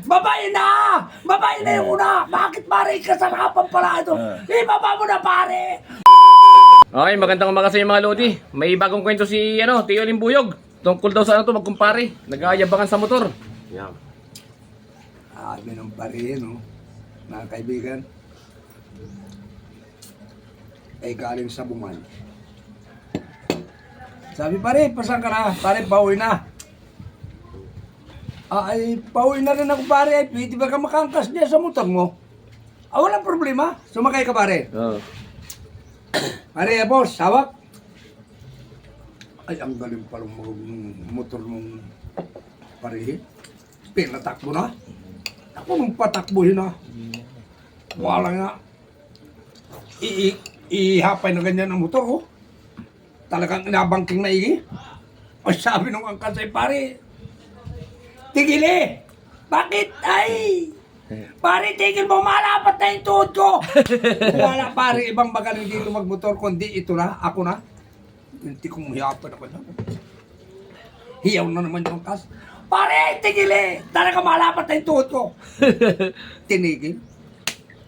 Babae na! Babae na yung una! Bakit pare? Kasarapan pala ito. Ibaba mo na pare! Okay, magandang umaga sa inyo mga Lodi. May bagong kwento si Tio Limbuyog. Tungkol daw sa magkumpare. Nag-aayabangan sa motor. Yan. Sabi ng pare, no? Mga kaibigan. Ay galing sa bungan. Sabi pare, pasan ka na? Pare, pauwi na. Ay, pauwi na rin ako pare. Ay, pwede ba ka makangkas niya sa motor mo? Walang problema. Sumakay ka pare. Oo. Pare, boss, hawak. Ay, ang galing palang motor mong pare. Pinatakbo na. Ako nung patakbuhin na. Wala nga. Ihapay na ganyan ang motor ko. Talagang inabangking maigi. Ay, sabi nung angkas ay pare, tigili! Bakit? Ay! Pare, tigil mo, malapat na yung tuhod ko! Wala pare, ibang magaling dito magmotor, kundi ito na, ako na. Hindi kong hiyapan ako na. Hiyaw na naman yung angkas. Pare, tigili! Talaga malapat na yung tuhod ko! Tinigil.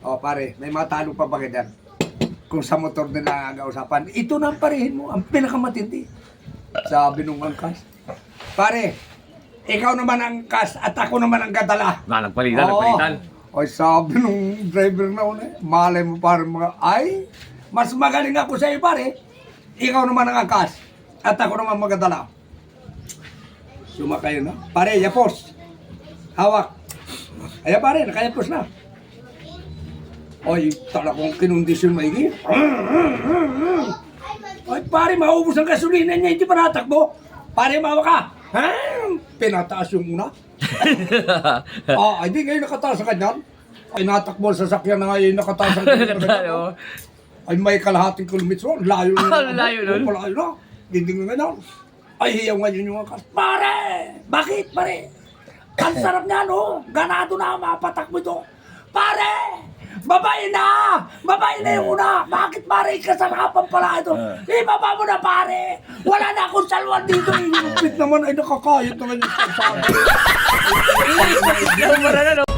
O pare, may matalo pa ba kayo dyan? Kung sa motor din lang ang usapan, ito na ang parehin mo, ang pinakamatindi. Sabi nung angkas. Pare, ikaw naman ang angkas at ako naman ang gadala. Nagpalitan. Ay, sabi nung driver na una, malay mo parang mga, ay, mas magaling ako sa iyo pare. Ikaw naman ang angkas at ako naman magadala. Sumakay na. Pare, yapos. Hawak. Ay, pare, nakayapos na. Ay, talagang kinondisyon maigi. Ay, pare, maubos ang gasolina niya, hindi pa natakbo. Pare, mawa ka. Pinataas yung una. Hindi ngayon nakataas sa kanyan. Ay, natakbo sa sasakyan na ngayon nakataas sa kanyan. Ay, may kalahating kilometro. Layo na. Layo nun? Layo na. Hindi nga ganyan. Ay, hiyaw ngayon yung angkas. Pare! Bakit, pare? Ang sarap niya, no? Ganado na mapatakbo ito. Pare! Babae na! Babae na yung una! Bakit pare? Kasarapan pala ito. Ibaba mo na pare! Wala na akong salwan dito. Inupit naman ay nakakayot naman yung pagsabi. Yung marana, no?